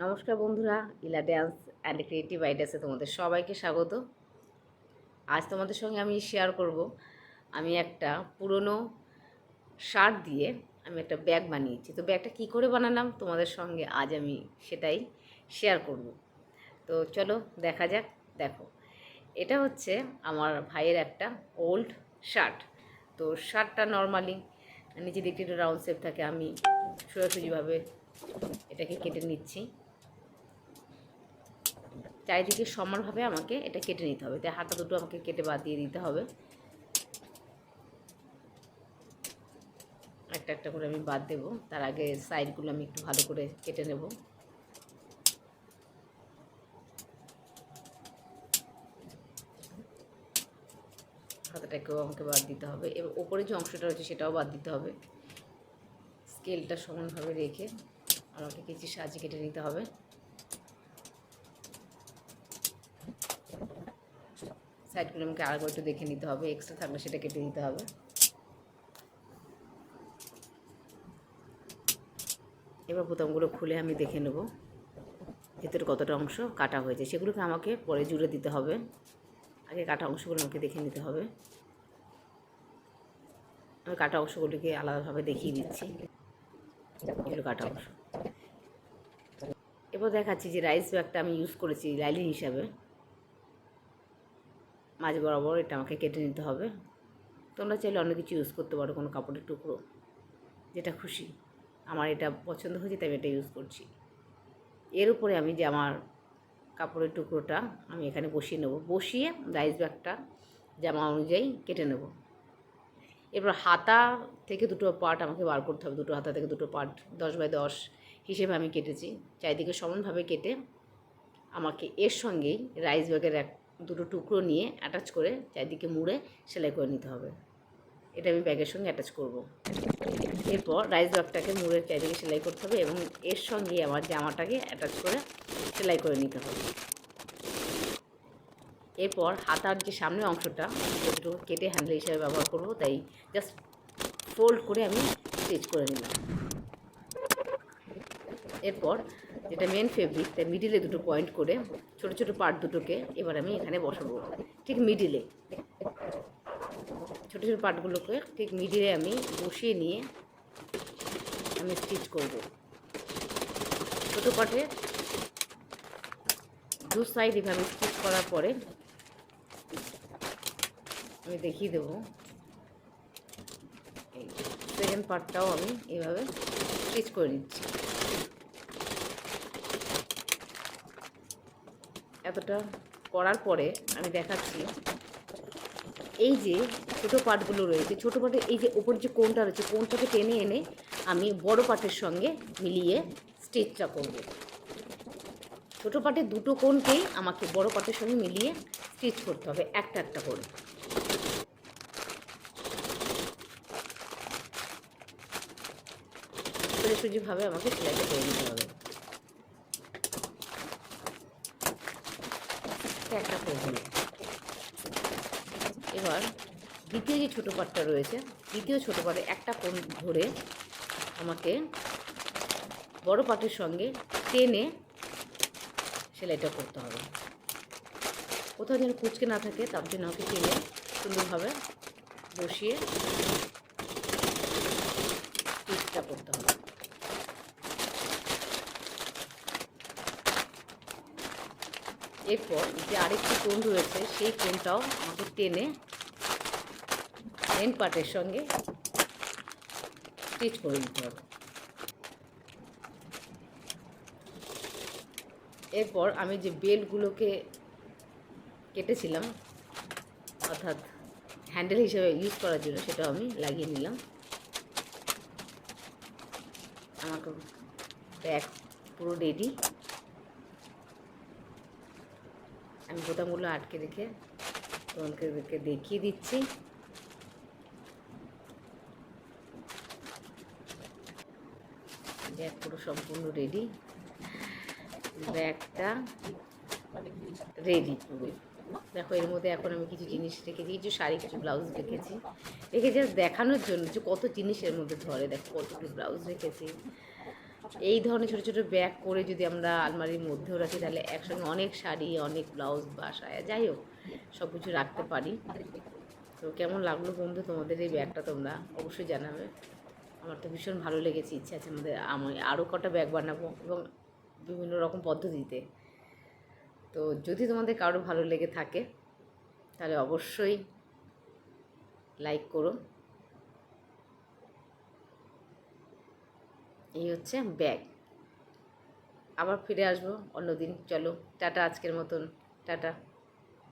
নমস্কার বন্ধুরা, ইলা ড্যান্স অ্যান্ড ক্রিয়েটিভ আইডিয়াসে তোমাদের সবাইকে স্বাগত। আজ তোমাদের সঙ্গে আমি শেয়ার করব, আমি একটা পুরনো শার্ট দিয়ে আমি একটা ব্যাগ বানিয়েছি। তো ব্যাগটা কী করে বানালাম তোমাদের সঙ্গে আজ আমি সেটাই শেয়ার করব। তো চলো দেখা যাক। দেখো, এটা হচ্ছে আমার ভাইয়ের একটা ওল্ড শার্ট। তো শার্টটা নর্মালি নিচে দিকটা একটু রাউন্ড শেপ থাকে, আমি সোজাসুজিভাবে এটাকে কেটে নিচ্ছি। চারিদিকে সমানভাবে আমাকে এটা কেটে নিতে হবে, তাই হাতা দুটো আমাকে কেটে বাদ দিয়ে দিতে হবে। একটা একটা করে আমি বাদ দেব, তার আগে সাইডগুলো আমি একটু ভালো করে কেটে নেব। হাতাটাকেও আমাকে বাদ দিতে হবে, এবং ওপরে যে অংশটা রয়েছে সেটাও বাদ দিতে হবে। স্কেলটা সমানভাবে রেখে আমাকে কিছু সাজিয়ে কেটে নিতে হবে। সাইডগুলো আমাকে আরেকবার একটু দেখে নিতে হবে, এক্সট্রা থাকলে সেটা কেটে দিতে হবে। এবার বোতামগুলো খুলে আমি দেখে নেব ভেতরে কতটা অংশ কাটা হয়েছে, সেগুলোকে আমাকে পরে জুড়ে দিতে হবে। আগে কাটা অংশগুলো আমাকে দেখে নিতে হবে। আমি কাটা অংশগুলিকে আলাদাভাবে দেখিয়ে দিচ্ছি, এগুলো কাটা অংশ। এবার দেখাচ্ছি যে রাইস ব্যাগটা আমি ইউজ করেছি লাইলিন হিসাবে। মাঝ বরাবর এটা আমাকে কেটে নিতে হবে। তোমরা চাইলে অন্য কিছু ইউজ করতে পারো, কোনো কাপড়ের টুকরো, যেটা খুশি। আমার এটা পছন্দ হয়েছে তাই আমি এটা ইউজ করছি। এর উপরে আমি যে আমার কাপড়ের টুকরোটা আমি এখানে বসিয়ে নেব, বসিয়ে রাইস ব্যাগটা জামা অনুযায়ী কেটে নেব। এরপর হাতা থেকে দুটো পার্ট আমাকে বার করতে হবে, দুটো হাতা থেকে দুটো পার্ট 10x10 হিসেবে আমি কেটেছি। চারিদিকে সমানভাবে কেটে আমাকে এর সঙ্গেই রাইস ব্যাগের দুটো টুকরো নিয়ে অ্যাটাচ করে চারিদিকে মুড়ে সেলাই করে নিতে হবে। এটা আমি ব্যাগের সঙ্গে অ্যাটাচ করব। এরপর রাইস ব্যাগটাকে মুড়ে চারিদিকে সেলাই করতে হবে এবং এর সঙ্গে আমার জামাটাকে অ্যাটাচ করে সেলাই করে নিতে হবে। এরপর হাতার যে সামনের অংশটা একটু কেটে হ্যান্ডেল হিসাবে ব্যবহার করব, তাই জাস্ট ফোল্ড করে আমি স্টিচ করে নিলাম। এরপর যেটা মেন ফেব্রিক, তাই মিডিলে দুটো পয়েন্ট করে ছোটো ছোটো পার্ট দুটোকে এবার আমি এখানে বসাবো। ঠিক মিডিলে ছোটো ছোটো পার্টগুলোকে ঠিক মিডিলে আমি বসিয়ে নিয়ে আমি স্টিচ করব। ছোটো পার্টে দু সাইড এভাবে স্টিচ করার পরে আমি দেখিয়ে দেবো এই সেকেন্ড পার্টটাও আমি এইভাবে স্টিচ করে নিচ্ছি। এতটা করার পরে আমি দেখাচ্ছি এই যে ছোটো পার্টগুলো রয়েছে, ছোটো পার্টের এই যে ওপর যে কোণটা রয়েছে, কোণটাকে টেনে এনে আমি বড় পার্টের সঙ্গে মিলিয়ে স্টিচটা করব। ছোটো পার্টের দুটো কোণকেই আমাকে বড় পার্টের সঙ্গে মিলিয়ে স্টিচ করতে হবে একটা একটা করে। সোজাসুজিভাবে আমাকে সেলাইটা করে নিতে হবে একটা করে। এবার দ্বিতীয় যে ছোটো পাটটা রয়েছে, দ্বিতীয় ছোটো পাটে একটা কোণ ধরে আমাকে বড় পাটের সঙ্গে টেনে সেলাইটা করতে হবে। কোথাও যেন কুচকে না থাকে তার জন্য আমাকে টেনে সুন্দরভাবে বসিয়ে স্টিচটা করতে হবে। এরপর যে আরেকটি কোণ রয়েছে সেই কোণটাও আমাকে টেনে মেন পার্টের সঙ্গে স্টিচ করে নিতে হবে। এরপর আমি যে বেল্টগুলোকে কেটেছিলাম, অর্থাৎ হ্যান্ডেল হিসেবে ইউজ করার জন্য, সেটাও আমি লাগিয়ে নিলাম। আমাকে ব্যাগ পুরো রেডি। আমি বোতামগুলো আটকে রেখে তোমাদেরকে দেখিয়ে দিচ্ছি। ব্যাগ পুরো সম্পূর্ণ রেডি, ব্যাগটা রেডি পুরো। দেখো, এর মধ্যে এখন আমি কিছু জিনিস রেখেছি, কিছু শাড়ি, কিছু ব্লাউজ রেখেছি। রেখে জাস্ট দেখানোর জন্য যে কত জিনিস এর মধ্যে ধরে। দেখো কতগুলো ব্লাউজ রেখেছি, এই ধরনের ছোটো ছোটো ব্যাগ করে যদি আমরা আলমারির মধ্যেও রাখি তাহলে একসঙ্গে অনেক শাড়ি, অনেক ব্লাউজ বা সায়া যাই হোক সব কিছু রাখতে পারি। তো কেমন লাগলো বন্ধু তোমাদের এই ব্যাগটা, তোমরা অবশ্যই জানাবে। আমার তো ভীষণ ভালো লেগেছে, ইচ্ছা আছে আমি আরও কটা ব্যাগ বানাবো এবং বিভিন্ন রকম পদ্ধতিতে। তো যদি তোমাদের কারো ভালো লেগে থাকে তাহলে অবশ্যই লাইক করো। এই হচ্ছে ব্যাগ। আবার ফিরে আসবো অন্যদিন। চলো টাটা, আজকের মতন টাটা।